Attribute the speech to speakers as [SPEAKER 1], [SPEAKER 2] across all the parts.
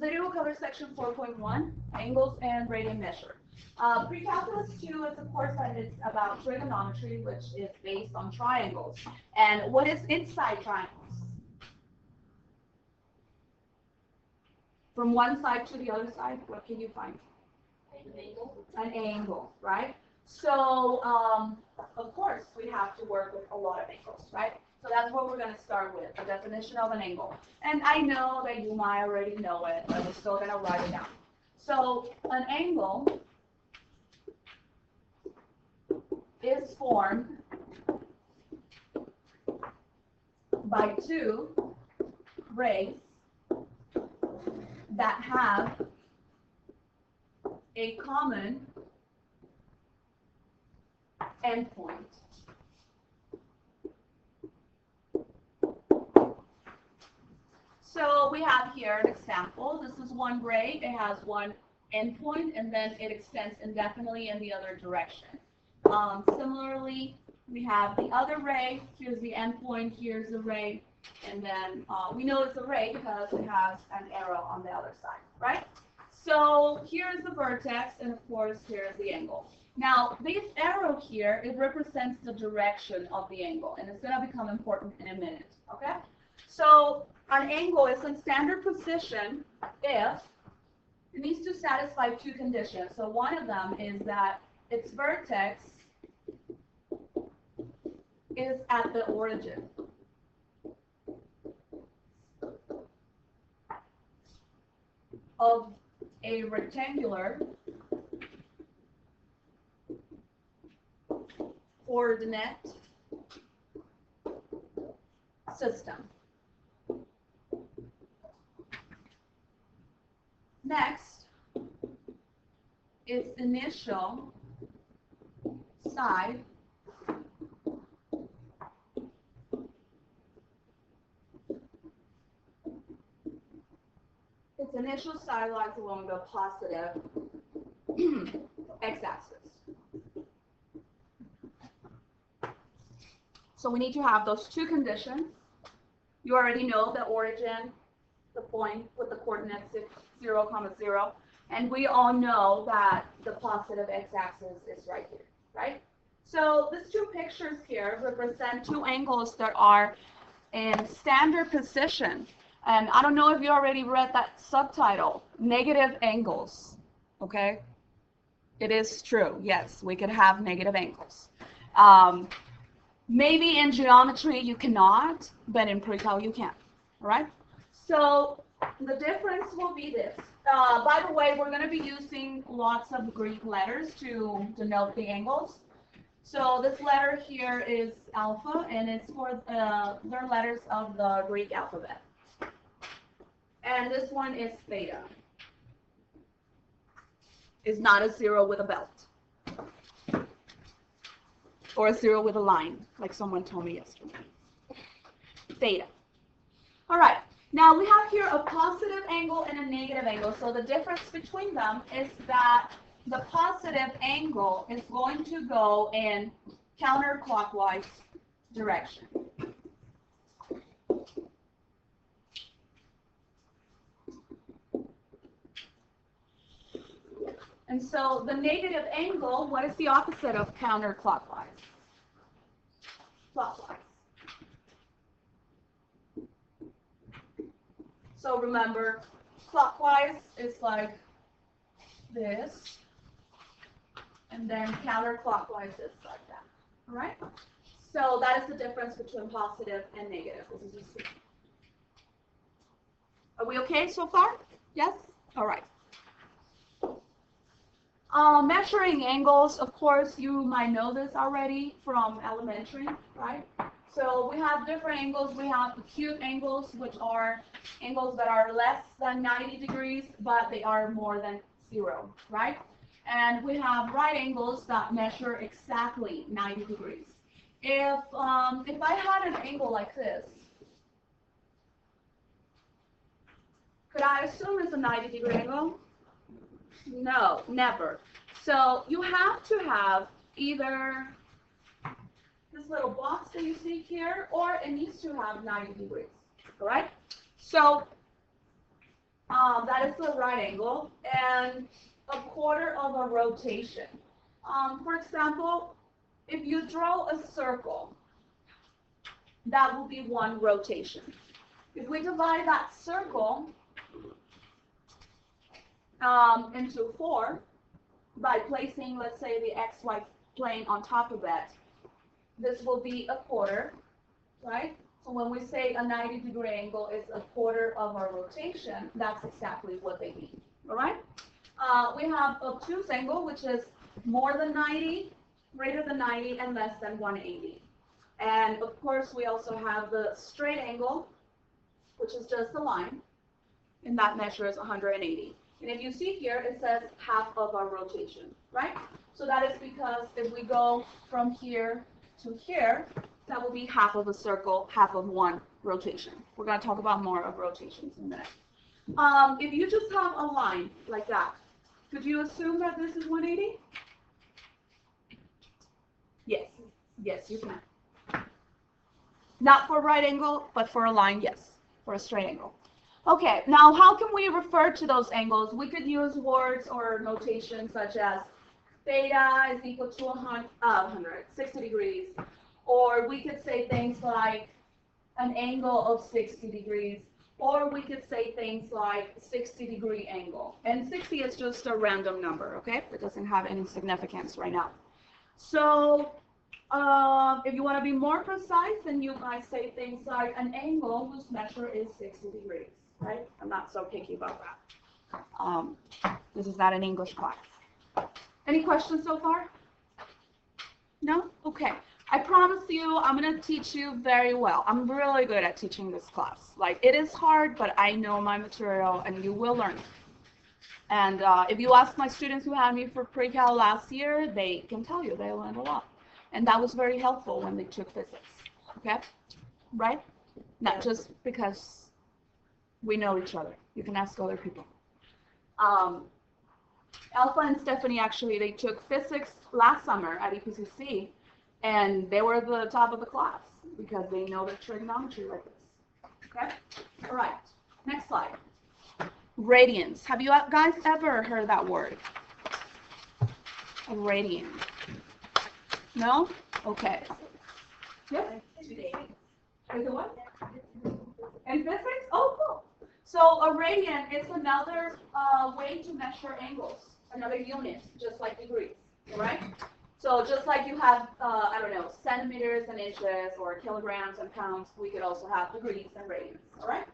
[SPEAKER 1] video will cover section 4.1, angles and radian measure. Precalculus 2 is a course that is about trigonometry, which is based on triangles. And what is inside triangles? From one side to the other side, what can you find?
[SPEAKER 2] An angle.
[SPEAKER 1] An angle, right? So, of course, we have to work with a lot of angles, right? So that's what we're going to start with, the definition of an angle. And I know that you might already know it, but we're still going to write it down. So an angle is formed by two rays that have a common endpoint. So we have here an example. This is one ray. It has one endpoint, and then it extends indefinitely in the other direction. Similarly, we have the other ray. Here's the endpoint. Here's the ray. And then we know it's a ray because it has an arrow on the other side, right? So here's the vertex, and of course, here's the angle. Now, this arrow here, it represents the direction of the angle, and it's going to become important in a minute, okay? So an angle is in standard position if it needs to satisfy two conditions. So one of them is that its vertex is at the origin. Of a rectangular coordinate system. Next, its initial side lies along the positive x-axis. So we need to have those two conditions. You already know the origin, the point with the coordinates 0, 0, and we all know that the positive x-axis is right here, right? So these two pictures here represent two angles that are in standard position. And I don't know if you already read that subtitle, negative angles, okay? It is true, yes, we can have negative angles. Maybe in geometry you cannot, but in pre-cal you can, all right? So the difference will be this. By the way, we're going to be using lots of Greek letters to denote the angles. So this letter here is alpha, and it's for they're letters of the Greek alphabet. And this one is theta. It's not a 0 with a belt. Or a 0 with a line, like someone told me yesterday. Theta. All right. Now we have here a positive angle and a negative angle. So the difference between them is that the positive angle is going to go in counterclockwise direction. And so the negative angle, what is the opposite of counterclockwise? Clockwise. So remember, clockwise is like this, and then counterclockwise is like that. All right? So that is the difference between positive and negative. This is just... Are we okay so far? Yes? All right. Measuring angles, of course, you might know this already from elementary, right? So we have different angles. We have acute angles, which are angles that are less than 90 degrees, but they are more than 0, right? And we have right angles that measure exactly 90 degrees. If I had an angle like this, could I assume it's a 90-degree angle? No, never. So you have to have either this little box that you see here, or it needs to have 90 degrees, all right? So That is the right angle, and a quarter of a rotation. For example, if you draw a circle, that will be one rotation. If we divide that circle into 4 by placing, let's say, the xy plane on top of that, this will be a quarter, right? So when we say a 90-degree angle is a quarter of our rotation, that's exactly what they mean, all right? We have obtuse angle, which is more than 90, greater than 90, and less than 180. And of course, we also have the straight angle, which is just a line, and that measures 180. And if you see here, it says half of our rotation, right? So that is because if we go from here to here, that will be half of a circle, half of one rotation. We're going to talk about more of rotations in a minute. If you just have a line like that, could you assume that this is 180? Yes. Yes, you can. Not for a right angle, but for a line, yes. For a straight angle. Okay, now how can we refer to those angles? We could use words or notation such as theta is equal to 60 degrees. Or we could say things like an angle of 60 degrees. Or we could say things like 60-degree angle. And 60 is just a random number, okay? It doesn't have any significance right now. So if you want to be more precise, then you might say things like an angle whose measure is 60 degrees, right? I'm not so picky about that. This is not an English class. Any questions so far? No? Okay. I promise you, I'm going to teach you very well. I'm really good at teaching this class. Like, it is hard, but I know my material, and you will learn. And if you ask my students who had me for pre-cal last year, they can tell you they learned a lot. And that was very helpful when they took physics. Okay? Right? Not just because we know each other. You can ask other people. Alpha and Stephanie, actually, they took physics last summer at EPCC. And they were the top of the class because they know the trigonometry like this. Okay? All right. Next slide. Radians. Have you guys ever heard that word? A radian. No? Okay. Yep. Is it what? In physics? Oh, cool. So a radian is another way to measure angles, another unit, just like degrees. All right? So just like you have, I don't know, centimeters and inches or kilograms and pounds, we could also have degrees and radians, all right?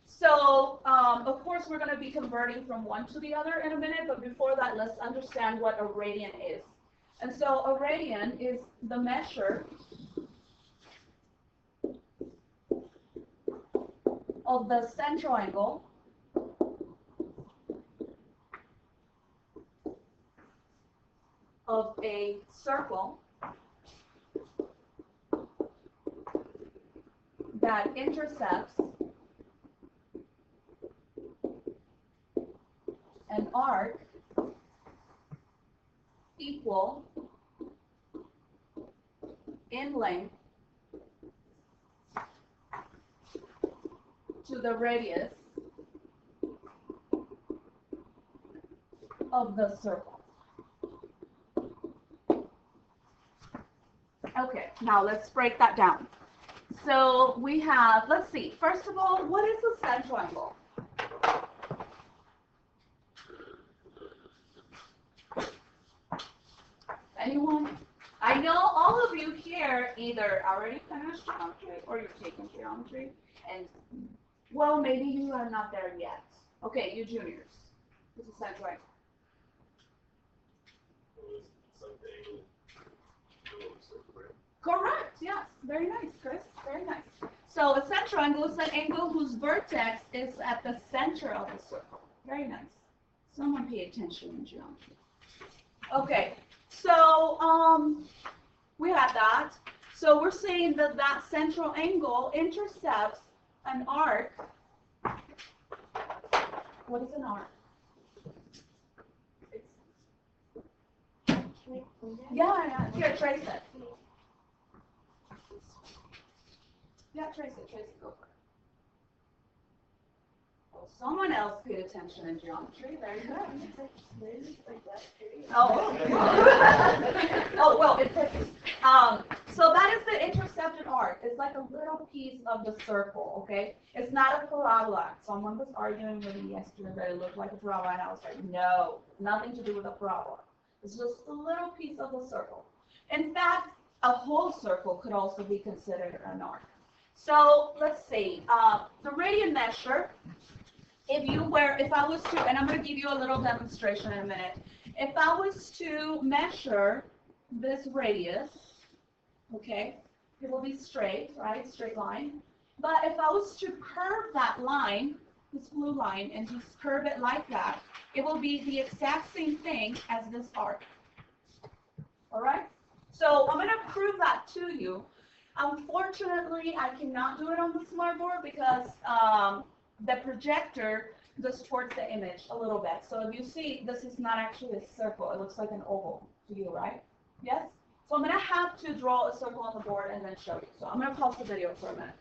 [SPEAKER 1] So, of course, we're going to be converting from one to the other in a minute, but before that, let's understand what a radian is. And so a radian is the measure of the central angle of a circle that intercepts an arc equal in length to the radius of the circle. Okay, now let's break that down. So we have, let's see, first of all, what is the central angle? Anyone? I know all of you here either already finished geometry or you're taking geometry, and, well, maybe you are not there yet. Okay, you juniors. What's the central angle? Correct, yes. Very nice, Chris. Very nice. So a central angle is an angle whose vertex is at the center of the circle. Very nice. Someone pay attention in geometry. Okay, so we had that. So we're saying that that central angle intercepts an arc. What is an arc? Yeah. Here, trace it. Yeah, trace it, go for it. someone else paid attention in geometry. Very good. Oh, oh well, it's so that is the intercepted arc. It's like a little piece of the circle, okay? It's not a parabola. Someone was arguing with me yesterday that it looked like a parabola, and I was like, no, nothing to do with a parabola. It's just a little piece of the circle. In fact, a whole circle could also be considered an arc. So let's see, the radian measure, if I was to, and I'm going to give you a little demonstration in a minute. If I was to measure this radius, okay, it will be straight, right, straight line. But if I was to curve that line, this blue line, and just curve it like that, it will be the exact same thing as this arc. All right? So I'm going to prove that to you. Unfortunately, I cannot do it on the smartboard because the projector distorts the image a little bit. So if you see, this is not actually a circle. It looks like an oval to you, right? Yes? So I'm going to have to draw a circle on the board and then show you. So I'm going to pause the video for a minute.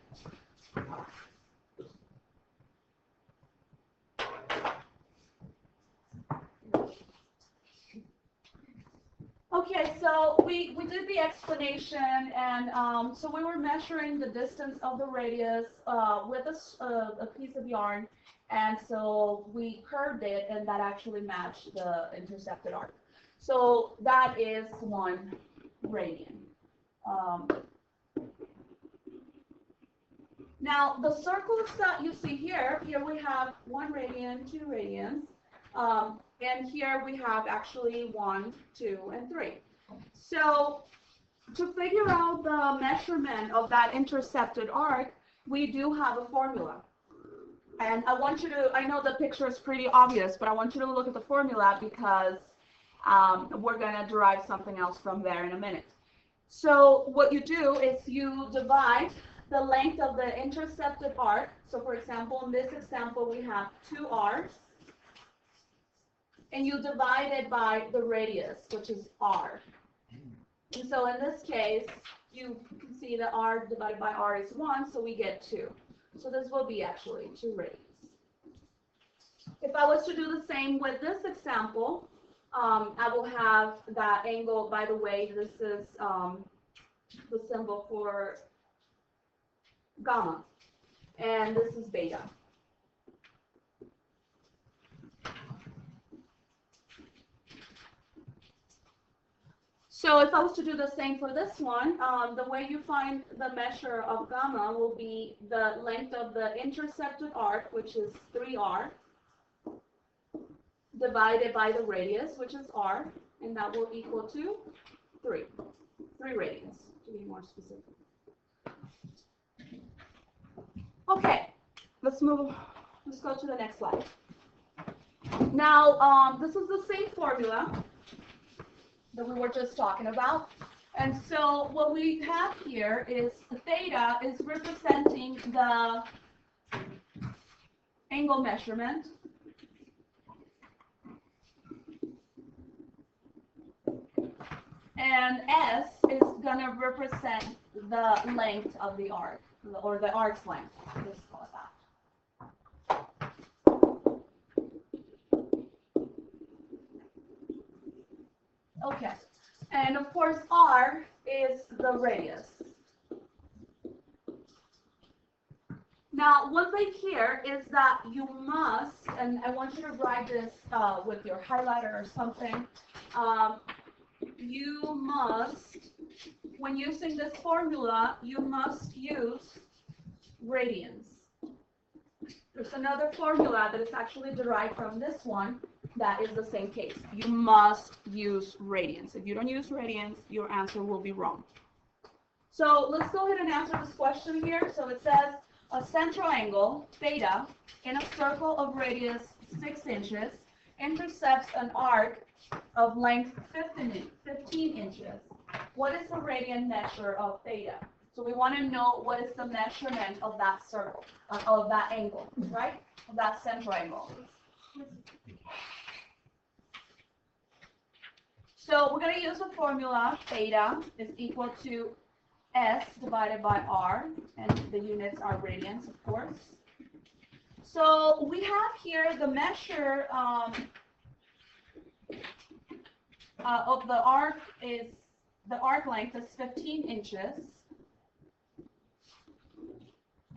[SPEAKER 1] Okay, so we did the explanation, and so we were measuring the distance of the radius with a piece of yarn, and so we curved it, and that actually matched the intercepted arc. So that is 1 radian. Now, the circles that you see here we have 1 radian, 2 radians. And here we have actually 1, 2, and 3. So to figure out the measurement of that intercepted arc, we do have a formula. And I want you to, I know the picture is pretty obvious, but I want you to look at the formula because we're going to derive something else from there in a minute. So what you do is you divide the length of the intercepted arc. So for example, in this example, we have 2 arcs. And you divide it by the radius, which is r. And so in this case, you can see that r divided by r is 1, so we get 2. So this will be actually 2 radians. If I was to do the same with this example, I will have that angle. By the way, this is the symbol for gamma, and this is beta. So if I was to do the same for this one, the way you find the measure of gamma will be the length of the intercepted arc, which is 3r, divided by the radius, which is r, and that will equal to 3 radians, to be more specific. Okay, let's go to the next slide. Now, this is the same formula that we were just talking about. And so what we have here is theta is representing the angle measurement. And S is going to represent the length of the arc, or the arc's length. Let's call it that. Okay, and of course R is the radius. Now, one thing here is that you must, and I want you to write this with your highlighter or something, you must, when using this formula, you must use radians. There's another formula that is actually derived from this one that is the same case. You must use radians. If you don't use radians, your answer will be wrong. So let's go ahead and answer this question here. So it says a central angle, theta, in a circle of radius 6 inches, intercepts an arc of length 15 inches. What is the radian measure of theta? So we want to know what is the measurement of that circle, of that angle, right? Of that central angle. So we're going to use the formula theta is equal to S divided by R, and the units are radians, of course. So we have here the measure of the arc length is 15 inches.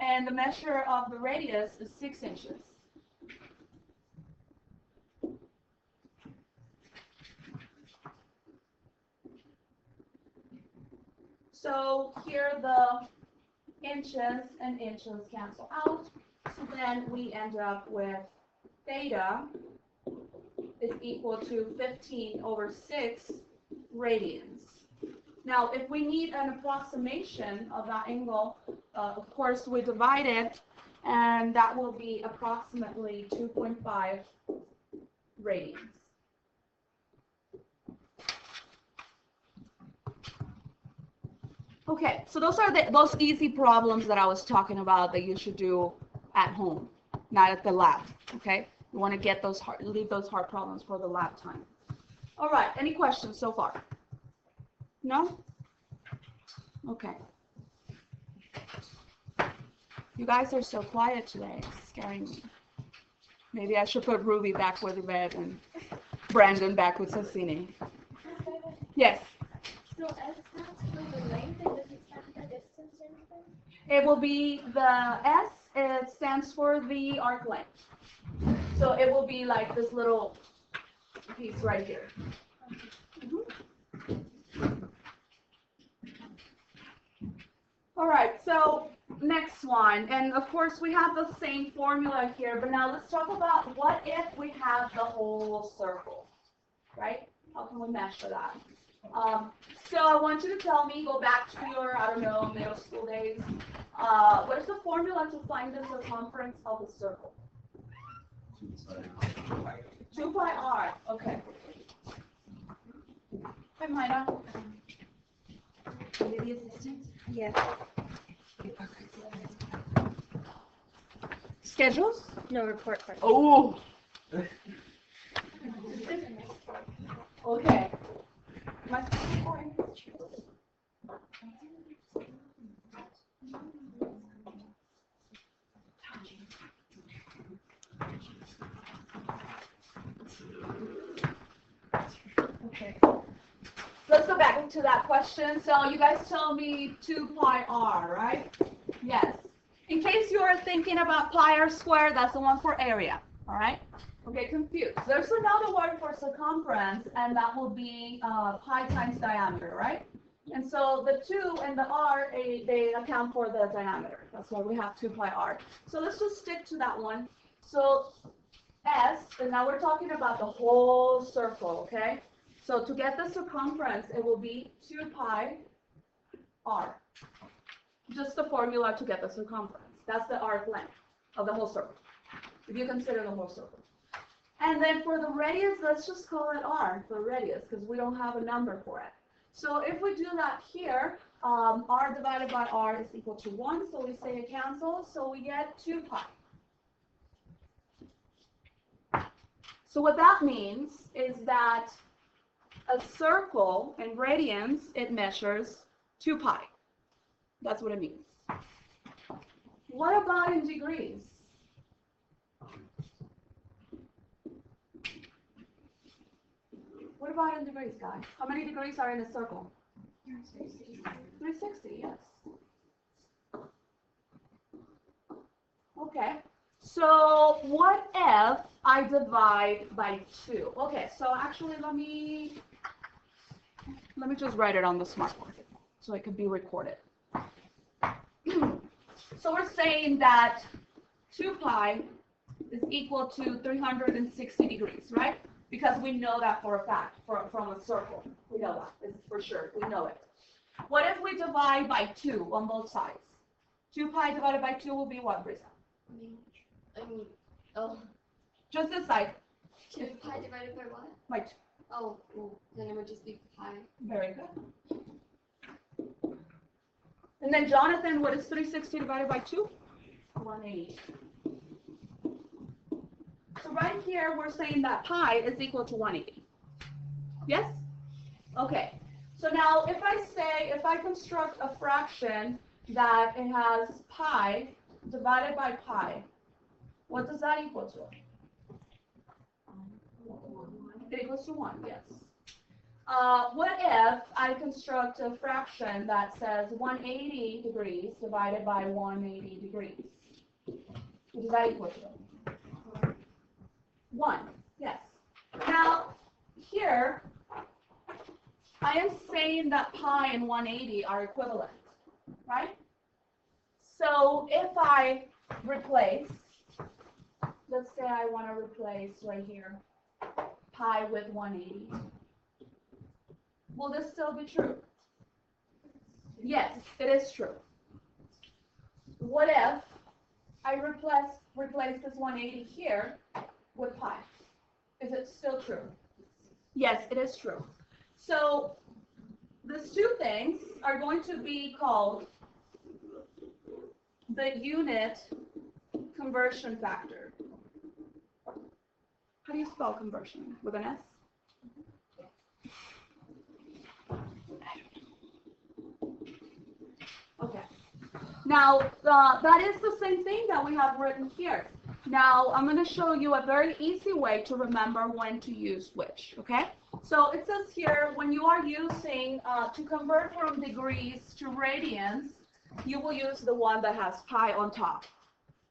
[SPEAKER 1] And the measure of the radius is 6 inches. So here the inches and inches cancel out. So then we end up with theta is equal to 15 over 6 radians. Now, if we need an approximation of that angle, of course, we divide it, and that will be approximately 2.5 radians. Okay, so those are those easy problems that I was talking about that you should do at home, not at the lab. Okay, you want to get those leave those hard problems for the lab time. All right, any questions so far? No? Okay. You guys are so quiet today. It's scaring me. Maybe I should put Ruby back with the bed and Brandon back with Sassini. Yes?
[SPEAKER 2] So S stands for the length and does it stand for distance or anything?
[SPEAKER 1] It will be the S, it stands for the arc length. So it will be like this little piece right here. All right, so next one, and of course we have the same formula here, but now let's talk about what if we have the whole circle, right? How can we measure that? So I want you to tell me, go back to your, I don't know, middle school days. What is the formula to find the circumference of the circle? 2 pi r, okay. Hi, Mayra.
[SPEAKER 2] Maybe assistant? Yes.
[SPEAKER 1] Schedules?
[SPEAKER 2] No, report card.
[SPEAKER 1] Oh. Okay. Okay. Let's go back to that question. So you guys tell me 2 pi r, right? Yes. In case you are thinking about pi r squared, that's the one for area, all right? Okay, confused. There's another word for circumference, and that will be pi times diameter, right? And so the 2 and the r, they account for the diameter. That's why we have 2 pi r. So let's just stick to that one. So S, and now we're talking about the whole circle, okay? So to get the circumference, it will be 2 pi r. Just the formula to get the circumference. That's the arc length of the whole circle, if you consider the whole circle. And then for the radius, let's just call it r for radius, because we don't have a number for it. So if we do that here, r divided by r is equal to 1, so we say it cancels, so we get 2 pi. So what that means is that a circle in radians, it measures 2 pi. That's what it means. What about in degrees? What about in degrees, guys? How many degrees are in a circle? 360, yes. Okay. So what if I divide by 2? Okay, so actually let me just write it on the smartboard so it can be recorded. So we're saying that 2 pi is equal to 360 degrees, right? Because we know that for a fact from a circle. We know that, it's for sure. We know it. What if we divide by 2 on both sides? 2 pi divided by 2 will be what, Brisa? Just this side.
[SPEAKER 2] 2 pi divided by what?
[SPEAKER 1] By 2.
[SPEAKER 2] Oh, well, then it would just be pi.
[SPEAKER 1] Very good. And then Jonathan, what is 360 divided by 2? 180. So right here, we're saying that pi is equal to 180. Yes? Okay. So now if I construct a fraction that it has pi divided by pi, What does that equal to? It equals to 1, yes. What if I construct a fraction that says 180 degrees divided by 180 degrees? What does that equal to? 1, yes. Now, here, I am saying that pi and 180 are equivalent, right? So if I replace, let's say I want to replace right here, pi with 180. Will this still be true? Yes, it is true. What if I replace this 180 here with pi? Is it still true? Yes, it is true. So these two things are going to be called the unit conversion factor. How do you spell conversion? With an S? Okay. Now, that is the same thing that we have written here. Now, I'm going to show you a very easy way to remember when to use which, okay? So it says here, when you are using, to convert from degrees to radians, you will use the one that has pi on top.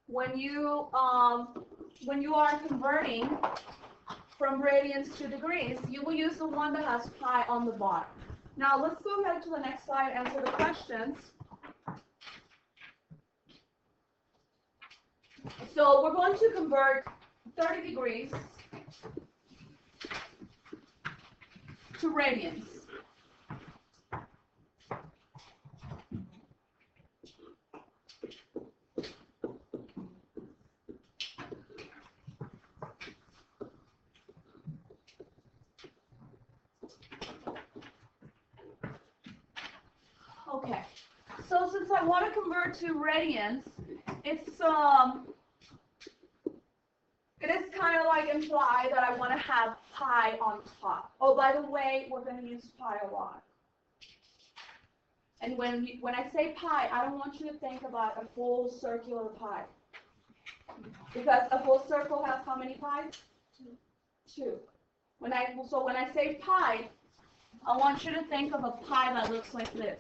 [SPEAKER 1] When you are converting from radians to degrees, you will use the one that has pi on the bottom. Now, let's go ahead to the next slide and answer the questions. So we're going to convert 30 degrees to radians. Okay, so since I want to convert to radians, it is kind of like implied that I want to have pi on top. Oh, by the way, we're going to use pi a lot. And when I say pi, I don't want you to think about a full circular pi. Because a full circle has how many pies? 2. When I say pi, I want you to think of a pie that looks like this.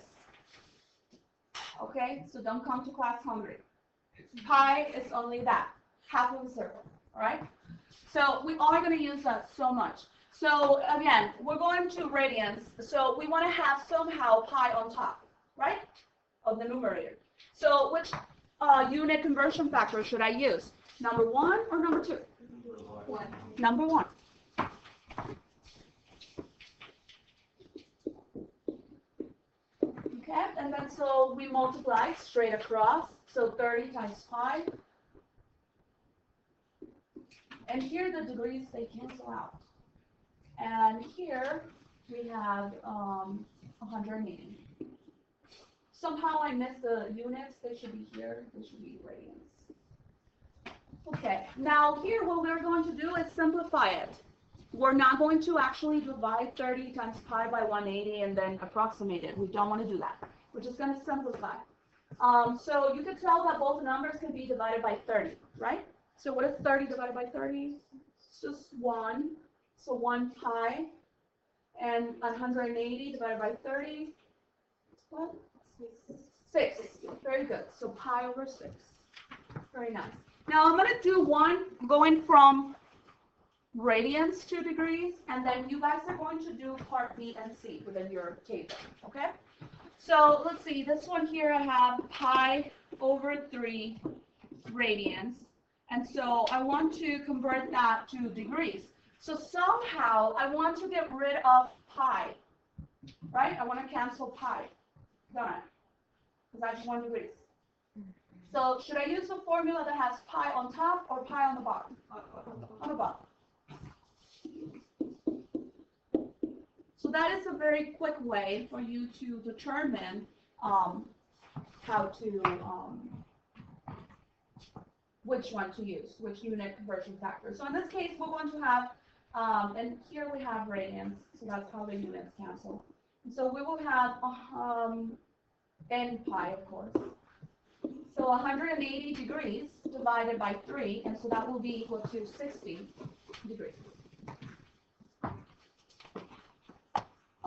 [SPEAKER 1] Okay? So don't come to class hungry. Pi is only that, half of a circle. All right? So we are going to use that so much. So again, we're going to radians. So we want to have somehow pi on top, right, of the numerator. So which unit conversion factor should I use? Number 1 or number 2? Number 1. Okay, and then so we multiply straight across. So 30 times pi. And here the degrees, they cancel out. And here we have 180. Somehow I missed the units. They should be here. They should be radians. Okay, now here what we're going to do is simplify it. We're not going to actually divide 30 times pi by 180 and then approximate it. We don't want to do that. We're just going to simplify. So you could tell that both numbers can be divided by 30, right? So what is 30 divided by 30? It's just 1. So 1 pi. And 180 divided by 30. What? 6. Very good. So pi over 6. Very nice. Now I'm going to do one going from radians to degrees, and then you guys are going to do part B and C within your table, okay? So let's see, this one here I have pi over 3 radians, and so I want to convert that to degrees. So somehow I want to get rid of pi, right? I want to cancel pi, don't I? Because that's 1 degree. So should I use a formula that has pi on top or pi on the bottom? On the bottom. So that is a very quick way for you to determine how to, which one to use, which unit conversion factor. So in this case, we're going to have, and here we have radians, so that's how the units cancel. So we will have n pi, of course. So 180 degrees divided by 3, and so that will be equal to 60 degrees.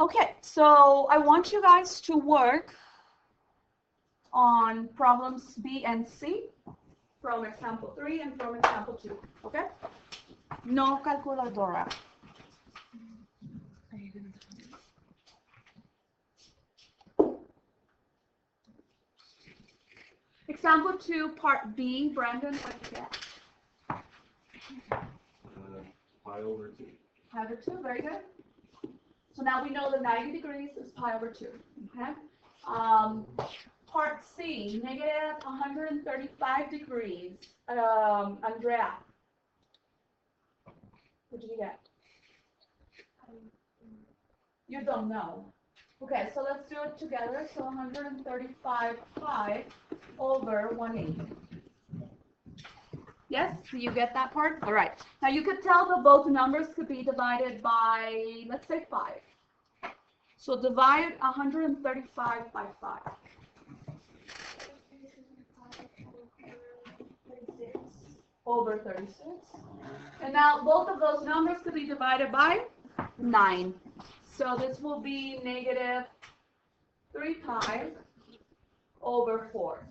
[SPEAKER 1] Okay, so I want you guys to work on problems B and C from example 3 and from example 2, okay? No calculadora. Example 2, part B, Brandon, what did you get?
[SPEAKER 3] Pi over 2.
[SPEAKER 1] Pi over 2, very good. So now we know that 90 degrees is pi over 2, okay? Part C, negative 135 degrees. Andrea, what did you get? You don't know. Okay, so let's do it together. So 135 pi over 180. Yes, do you get that part? All right. Now you could tell that both numbers could be divided by, let's say, 5. So divide 135 by 5. Over 36. And now both of those numbers could be divided by 9. So this will be negative 3 pi over 4.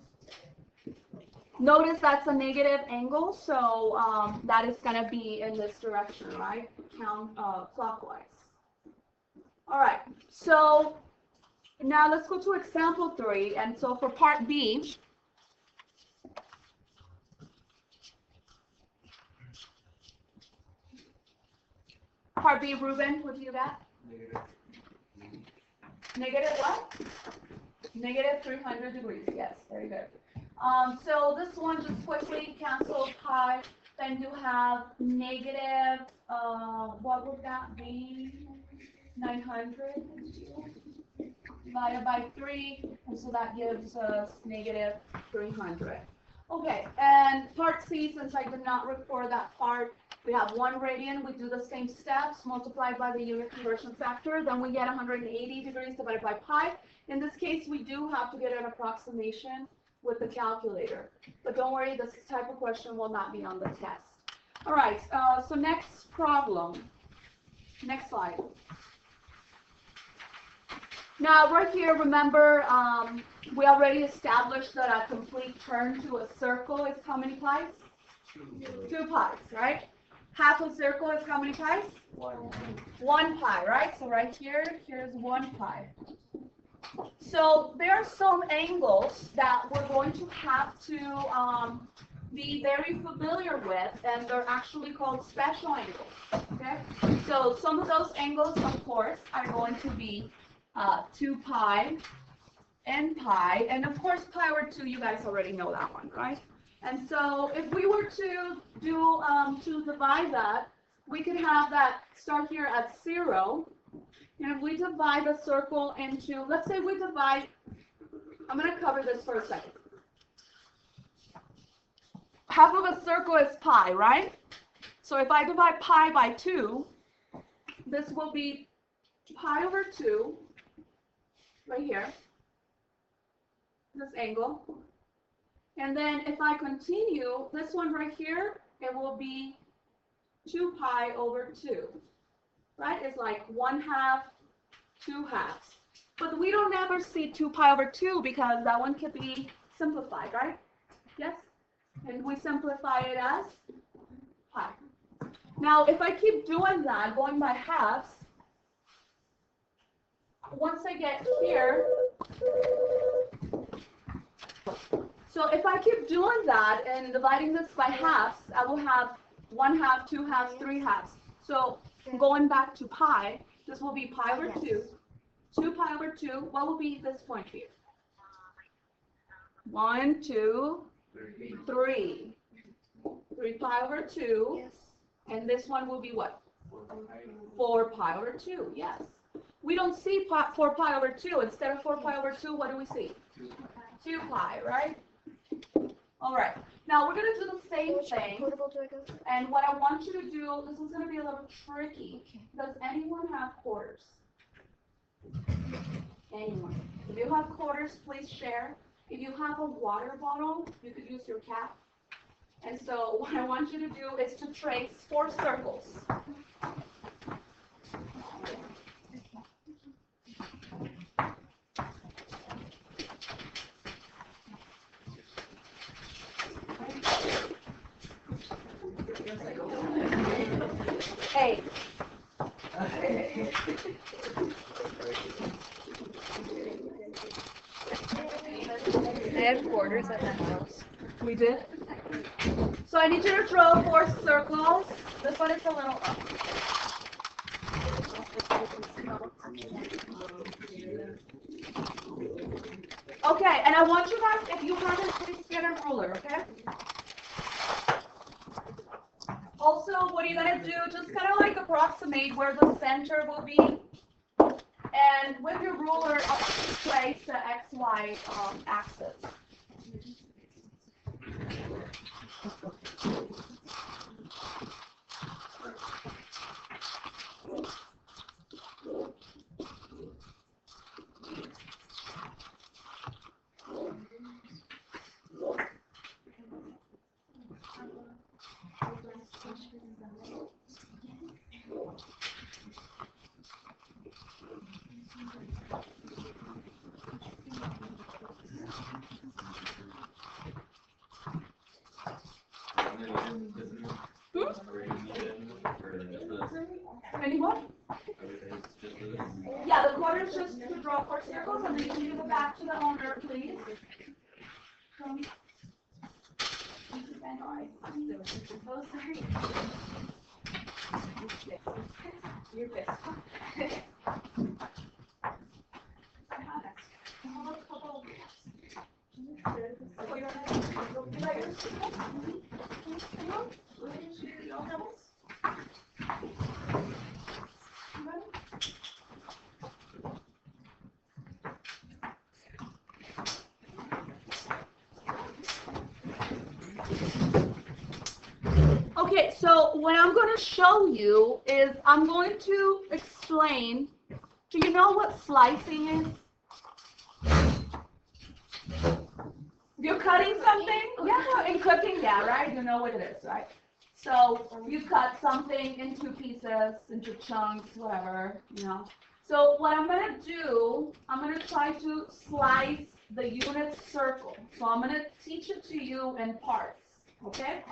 [SPEAKER 1] Notice that's a negative angle, so that is going to be in this direction, right? Clockwise. All right, so now let's go to example 3. And so for part B, Ruben, what do you got? Negative what? Negative 300 degrees, yes, very good. So this one just quickly cancels pi. Then you have negative, what would that be? 900 divided by 3, and so that gives us negative 300. Okay, and part C, since I did not record that part, we have 1 radian. We do the same steps, multiplied by the unit conversion factor. Then we get 180 degrees divided by pi. In this case, we do have to get an approximation with the calculator. But don't worry, this type of question will not be on the test. All right, so next problem. Next slide. Now, right here, remember, we already established that a complete turn to a circle is how many pies? 2 pies, right? Half a circle is how many pies? 1 pi, right? So right here, here's 1 pi. So there are some angles that we're going to have to be very familiar with, and they're actually called special angles, okay? So some of those angles, of course, are going to be 2 pi and pi, and of course pi over 2, you guys already know that one, right? And so if we were to do to divide that, we could have that start here at 0, and if we divide the circle into, let's say we divide, I'm going to cover this for a second. Half of a circle is pi, right? So if I divide pi by 2, this will be pi over 2, right here, this angle. And then if I continue, this one right here, it will be 2 pi over 2, right? It's like 1/2, 2/2. But we don't ever see 2 pi over 2 because that one can be simplified, right? Yes? And we simplify it as pi. Now, if I keep doing that, going by halves, once I get here, so if I keep doing that and dividing this by halves, I will have 1/2, 2/2, 3/2. So going back to pi, this will be pi over 2. 2 pi over 2, what will be this point here? 1, 2, 3. 3 pi over 2.
[SPEAKER 2] Yes.
[SPEAKER 1] And this one will be what? 4 pi over 2, yes. We don't see 4 pi over 2. Instead of 4 pi over 2, what do we see? 2 pi, right? All right. Now we're going to do the same thing.
[SPEAKER 2] Portable do I go for?
[SPEAKER 1] And what I want you to do, this is going to be a little tricky. Does anyone have quarters? Anyone? If you have quarters, please share. If you have a water bottle, you could use your cap. And so what I want you to do is to trace 4 circles. Hey.
[SPEAKER 4] I had quarters at my house.
[SPEAKER 1] We did? So I need you to draw 4 circles. This one is a little up. Okay, and I want you guys, if you haven't, please get a ruler, okay? Also, what you're going to do, just kind of like approximate where the center will be. And with your ruler, trace the XY axis. Anyone? Yeah, the quarter is just to draw 4 circles, and then you can go back to the owner, please. Oh, sorry. You're good. Okay, so what I'm going to show you is I'm going to explain. Do you know what slicing is? You're cutting something? Yeah, in cooking, yeah, right? You know what it is, right? So you cut something into pieces, into chunks, whatever, you know. So what I'm going to do, I'm going to try to slice the unit circle. So I'm going to teach it to you in parts, okay?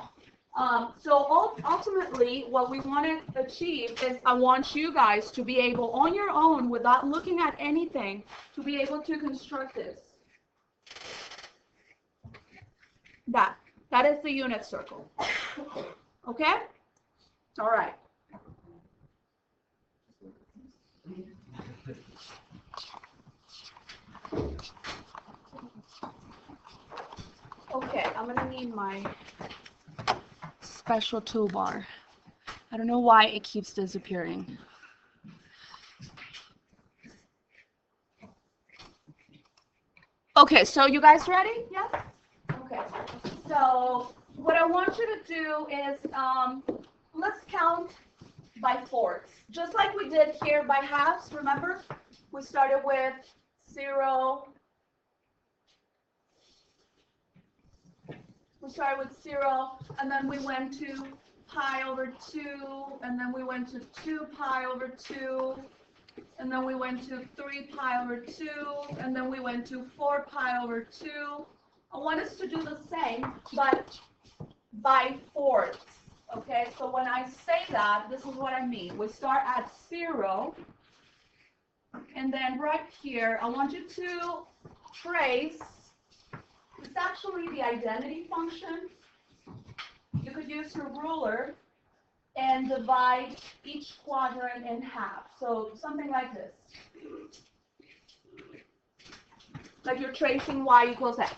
[SPEAKER 1] So ultimately, what we want to achieve is I want you guys to be able, on your own, without looking at anything, to be able to construct this. That is the unit circle. Okay? All right. Okay, I'm going to need my special toolbar. I don't know why it keeps disappearing. Okay, so you guys ready? Yes? Okay. So what I want you to do is let's count by fourths. Just like we did here by halves, remember? We started with 0. We started with 0, and then we went to pi over 2, and then we went to 2 pi over 2, and then we went to 3 pi over 2, and then we went to 4 pi over 2. I want us to do the same, but by fourths, okay? So when I say that, this is what I mean. We start at 0, and then right here, I want you to trace. It's actually the identity function. You could use your ruler and divide each quadrant in half. So something like this. Like you're tracing y equals x.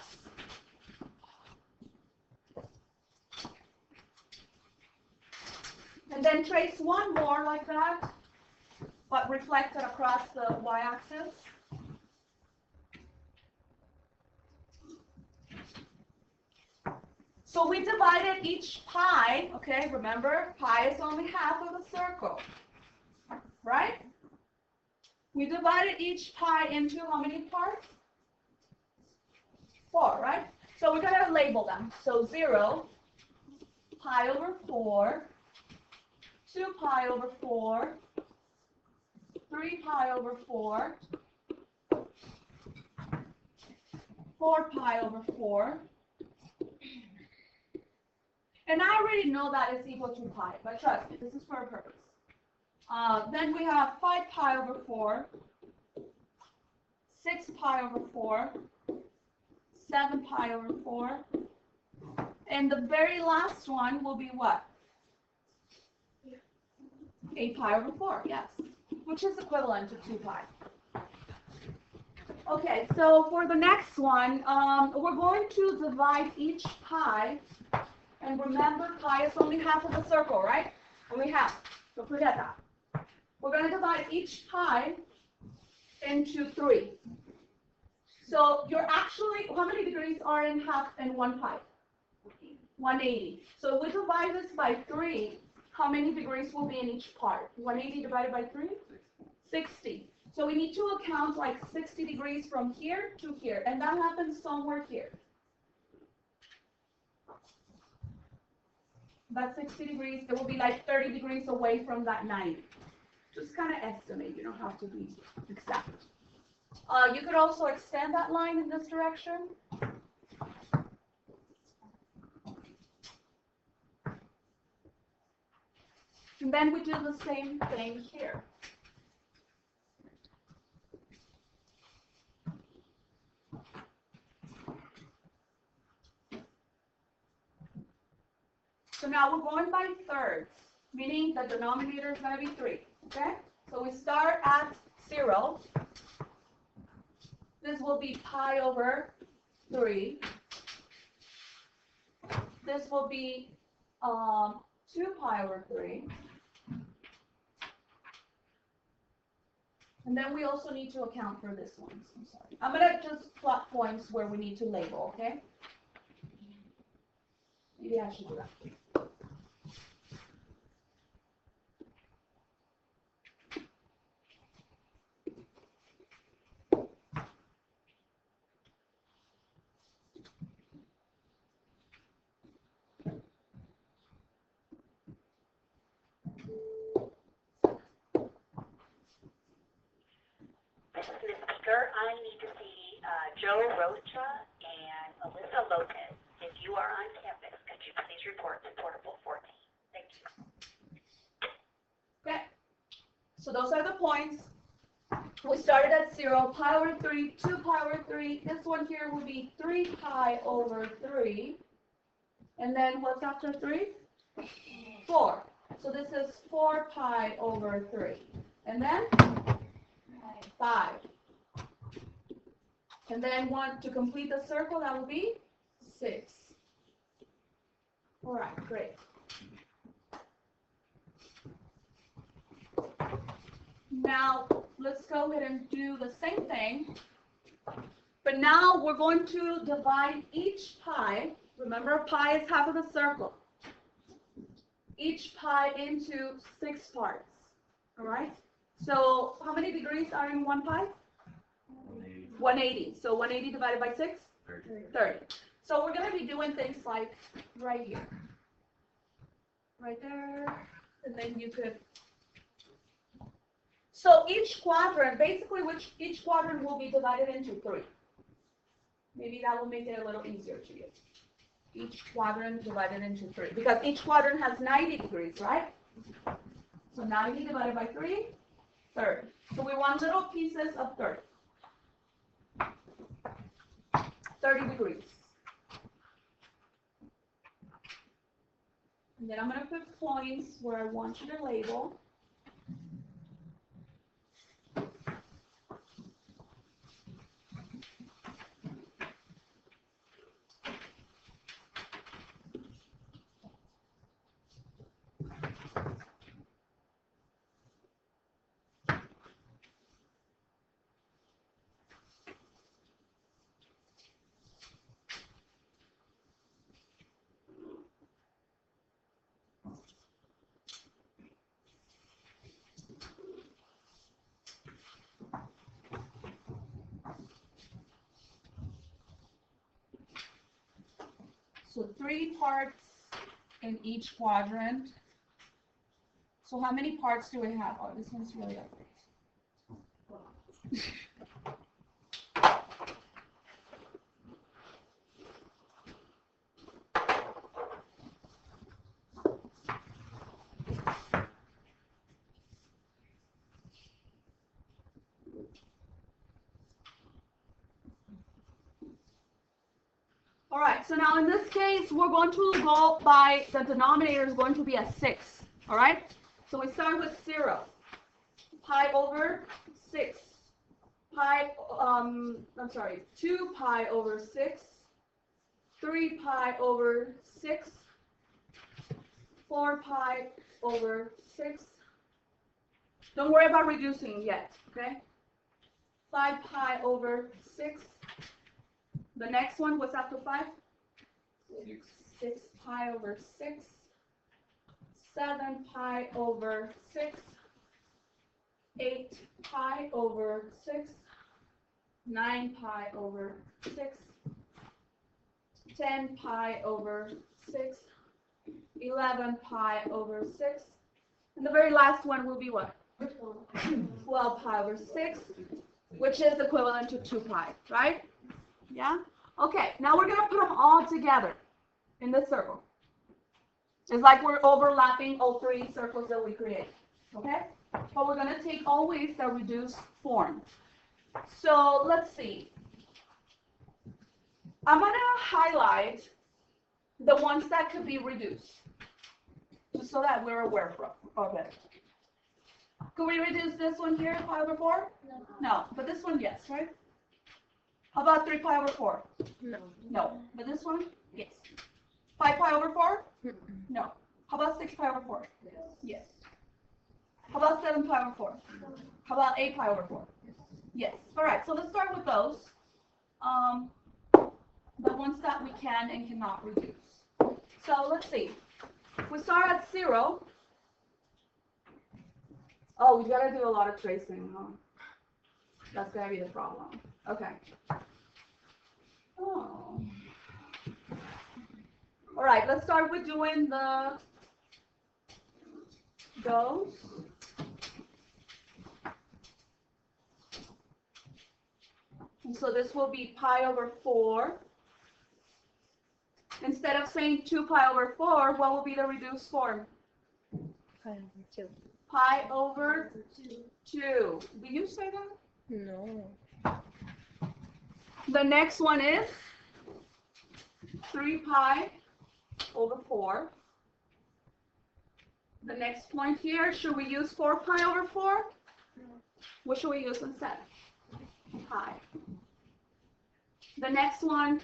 [SPEAKER 1] And then trace one more like that, but reflected across the y-axis. So we divided each pi, okay, remember, pi is only half of a circle, right? We divided each pi into how many parts? 4, right? So we're going to label them. So 0, pi over 4, 2 pi over 4, 3 pi over 4, 4 pi over 4. And I already know that it's equal to pi, but trust me, this is for a purpose. Then we have 5 pi over 4, 6 pi over 4, 7 pi over 4, and the very last one will be what? 8 pi over 4, yes, which is equivalent to 2 pi. Okay, so for the next one, we're going to divide each pi, and remember pi is only half of the circle, right? Only half, don't forget that. We're going to divide each pi into 3. So you're actually, how many degrees are in half and 1 pi? 180. So if we divide this by 3, how many degrees will be in each part? 180 divided by 3? 60. So we need to account like 60 degrees from here to here, and that happens somewhere here. That's 60 degrees. It will be like 30 degrees away from that 90. Just kind of estimate. You don't have to be exact. You could also extend that line in this direction. And then we do the same thing here. So now we're going by thirds, meaning the denominator is going to be 3, okay? So we start at 0. This will be pi over 3. This will be 2 pi over 3. And then we also need to account for this one. So I'm sorry. I'm going to just plot points where we need to label, okay? Maybe I should do that.
[SPEAKER 5] Mrs. Speaker, I need to see Joe Rocha and Alyssa Lopez. If you are on campus, could you please report to portable 14? Thank you.
[SPEAKER 1] Okay, so those are the points. We started at 0, pi over 3, 2 pi over 3. This one here will be 3 pi over 3. And then what's after 3? 4. So this is 4 pi over 3. And then 5. And then to complete the circle, that will be 6. All right, great. Now, let's go ahead and do the same thing. But now we're going to divide each pi. Remember, pi is half of the circle. Each pi into 6 parts. All right? So how many degrees are in 1 pi? 180. So 180 divided by 6? 30. So we're going to be doing things like right here. Right there. And then you could. So each quadrant, basically each quadrant will be divided into 3. Maybe that will make it a little easier to you. Each quadrant divided into 3. Because each quadrant has 90 degrees, right? So 90 divided by 3, 30. So we want little pieces of 30. 30 degrees. And then I'm going to put points where I want you to label. So 3 parts in each quadrant. So how many parts do we have? Oh, this one's really ugly. All right, so now in this case, we're going to go by the denominator is going to be a 6. All right, so we start with 0. Pi over 6. 2 pi over 6. 3 pi over 6. 4 pi over 6. Don't worry about reducing yet, okay? 5 pi over 6. The next one, what's after 5? 6 pi over 6. 7 pi over 6. 8 pi over 6. 9 pi over 6. 10 pi over 6. 11 pi over 6. And the very last one will be what? 12 pi over 6, which is equivalent to 2 pi, right? Yeah? Okay, now we're going to put them all together in this circle. It's like we're overlapping all 3 circles that we create, okay? But we're going to take always the reduced form. So let's see. I'm going to highlight the ones that could be reduced, just so that we're aware of it. Could we reduce this one here, pi over 4? No, but this one, yes, right? How about 3 pi over 4?
[SPEAKER 4] No.
[SPEAKER 1] No. But this one? Yes. 5 pi over 4? No. How about 6 pi over 4? Yes. How about 7 pi over 4? How about 8 pi over 4? Yes. All right, so let's start with those. The ones that we can and cannot reduce. So let's see. We start at 0. Oh, we got to do a lot of tracing, huh? That's going to be the problem. Okay. Oh. All right, let's start with doing those. And so this will be pi over 4. Instead of saying 2 pi over 4, what will be the reduced form?
[SPEAKER 4] Pi over 2.
[SPEAKER 1] Pi over 2. Did you say that?
[SPEAKER 4] No.
[SPEAKER 1] The next one is 3 pi over 4. The next point here, should we use 4 pi over 4? What should we use instead? Pi. The next one,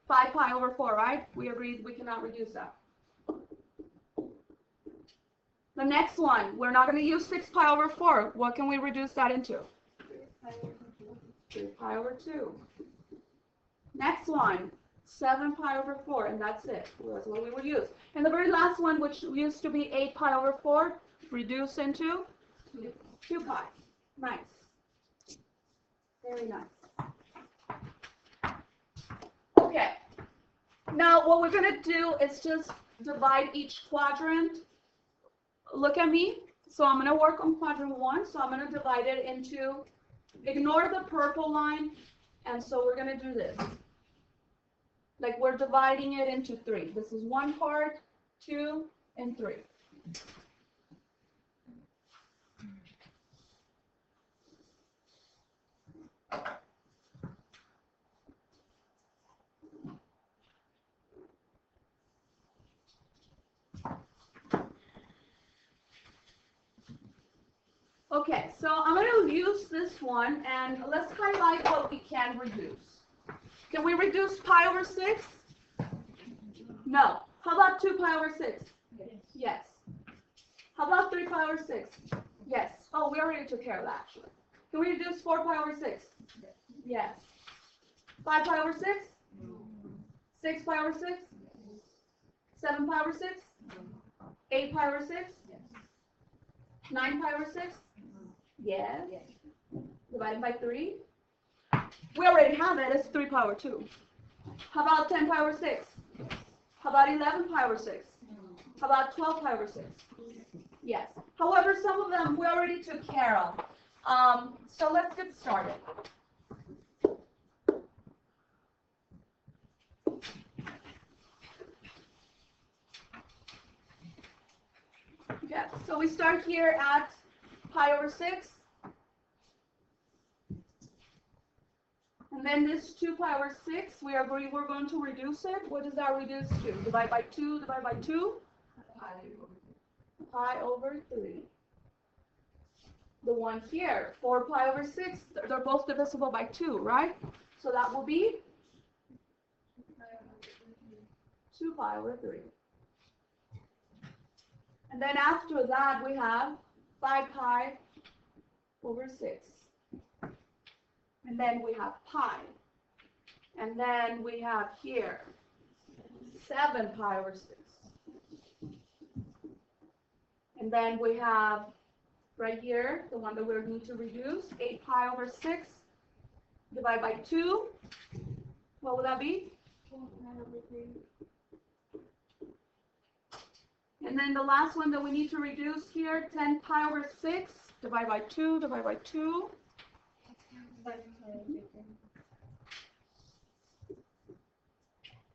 [SPEAKER 1] 5 pi over 4, right? We agreed we cannot reduce that. The next one, we're not going to use 6 pi over 4. What can we reduce that into? 3 pi over 2. Next one, 7 pi over 4, and that's it. That's what we will use. And the very last one, which used to be 8 pi over 4, reduce into 2 pi. Nice. Very nice. Okay. Now, what we're going to do is just divide each quadrant. Look at me. So I'm going to work on quadrant 1. So I'm going to divide it into, ignore the purple line. And so we're going to do this. Like we're dividing it into 3. This is 1 part, 2, and 3. Okay, so I'm going to use this one, and let's highlight what we can reduce. Can we reduce pi over 6? No. How about 2 pi over 6? Yes. How about 3 pi over 6? Yes. Oh, we already took care of that, actually. Can we reduce 4 pi over 6? Yes. 5 pi over 6? 6 pi over 6? 7 pi over 6? 8 pi over 6? 9 pi over 6? Yes. Divided by 3? We already have it. It's 3 pi over 2. How about 10 pi over 6? How about 11 pi over 6? How about 12 pi over 6? Yes. However, some of them we already took care of. So let's get started. Okay, so we start here at pi over 6. And then this 2 pi over 6, we're going to reduce it. What does that reduce to? Divide by 2, divide by 2? Pi over 3. The one here, 4 pi over 6, they're both divisible by 2, right? So that will be 2 pi over 3. And then after that, we have 5 pi over 6. And then we have pi. And then we have here 7 pi over 6. And then we have right here, the one that we need to reduce, 8 pi over 6, divide by 2. What would that be? 4 pi over 3. And then the last one that we need to reduce here, 10 pi over 6, divide by 2, divide by 2.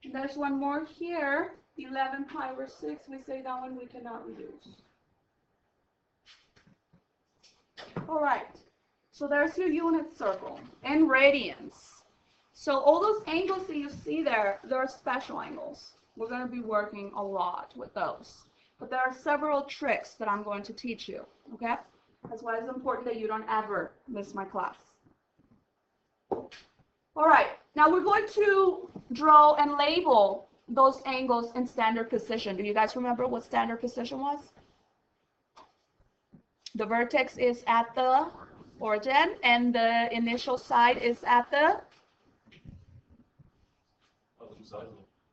[SPEAKER 1] And there's one more here, 11 pi over 6. We say that one we cannot reduce. All right, so there's your unit circle and radians. So all those angles that you see there, they're special angles. We're going to be working a lot with those. But there are several tricks that I'm going to teach you, okay? That's why it's important that you don't ever miss my class. All right, now we're going to draw and label those angles in standard position. Do you guys remember what standard position was? The vertex is at the origin, and the initial side is at the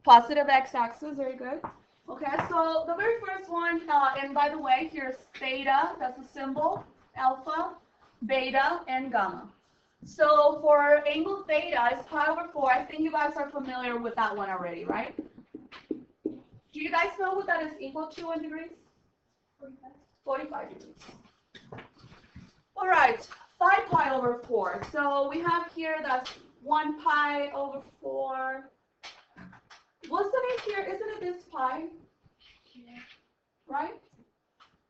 [SPEAKER 1] positive x-axis. Very good. Okay, so the very first one, and by the way, here's theta, that's a symbol, alpha, beta, and gamma. So for angle theta is pi over 4. I think you guys are familiar with that one already, right? Do you guys know what that is equal to in degrees? 45 degrees. All right, 5 pi over 4. So we have here that's 1 pi over 4. Wasn't it here? Isn't it this pi? Yeah. Right?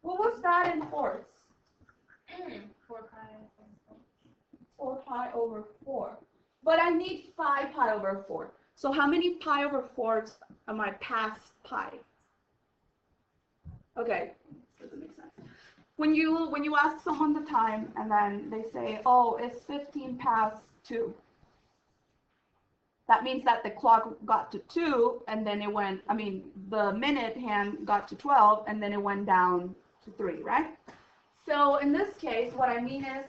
[SPEAKER 1] What was that in fourths?
[SPEAKER 2] 4 pi.
[SPEAKER 1] 4 pi over 4. But I need 5 pi over 4. So how many pi over 4s am I past pi? Okay, doesn't make sense. When you ask someone the time and then they say, oh, it's 15 past 2. That means that the clock got to 2 and then it went, the minute hand got to 12 and then it went down to 3, right? So in this case, what I mean is,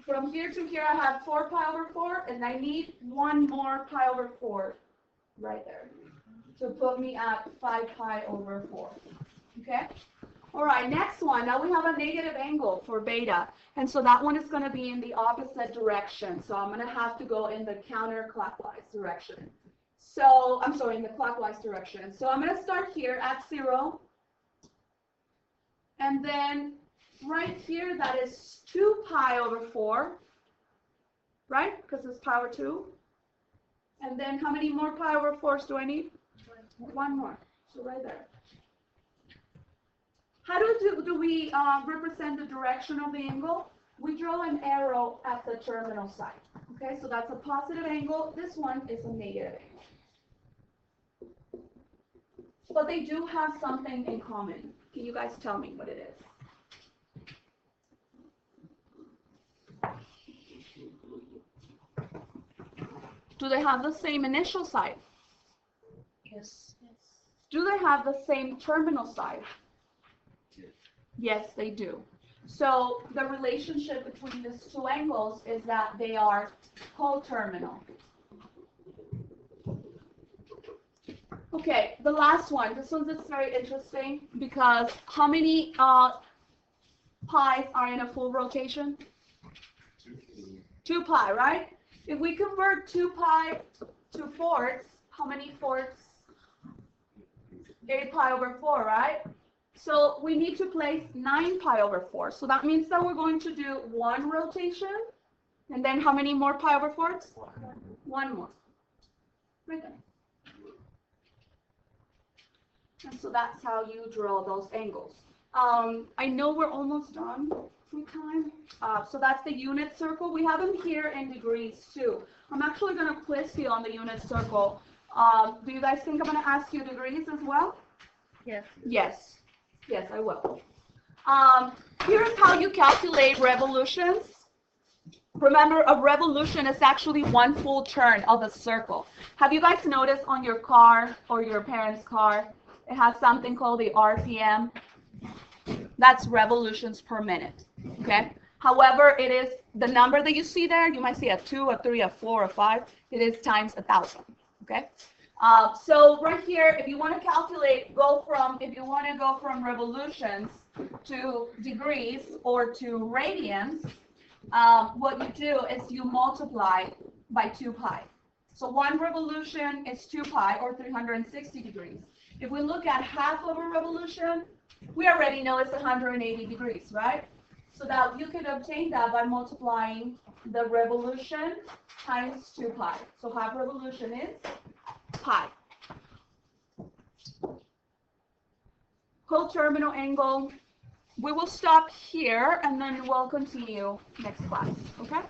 [SPEAKER 1] from here to here I have 4 pi over 4 and I need one more pi over 4 right there to put me at 5 pi over 4, okay? All right, next one. Now we have a negative angle for beta, and so that one is going to be in the opposite direction. So I'm going to have to go in the counterclockwise direction. So, I'm sorry, in the clockwise direction. So I'm going to start here at 0, and then right here, that is 2 pi over 4, right? Because it's pi over 2. And then how many more pi over 4s do I need? One more. So right there. How do we represent the direction of the angle? We draw an arrow at the terminal side. Okay, so that's a positive angle. This one is a negative angle. But they do have something in common. Can you guys tell me what it is? Do they have the same initial side?
[SPEAKER 2] Yes.
[SPEAKER 1] Do they have the same terminal side? Yes, they do. So the relationship between these two angles is that they are coterminal. Okay, the last one. This one is very interesting because how many pi's are in a full rotation? 2 pi, right? If we convert 2 pi to fourths, how many fourths? 8 pi over 4, right? So we need to place 9 pi over 4. So that means that we're going to do 1 rotation. And then how many more pi over 4s? 1 more. Right there. And so that's how you draw those angles. I know we're almost done with time. So that's the unit circle. We have them here in degrees too. I'm actually going to quiz you on the unit circle. Do you guys think I'm going to ask you degrees as well?
[SPEAKER 4] Yes.
[SPEAKER 1] Yes. Yes, I will. Here's how you calculate revolutions. Remember, a revolution is actually 1 full turn of a circle. Have you guys noticed on your car or your parents' car, it has something called the RPM? That's revolutions per minute, okay? However, it is the number that you see there, you might see a 2, a 3, a 4, a 5, it is times 1,000, okay? So right here, if you want to calculate, if you want to go from revolutions to degrees or to radians, what you do is you multiply by 2 pi. So 1 revolution is 2 pi or 360 degrees. If we look at half of a revolution, we already know it's 180 degrees, right? So that you can obtain that by multiplying the revolution times 2 pi. So half revolution is pi. Coterminal angle. We will stop here and then we'll continue next class, okay?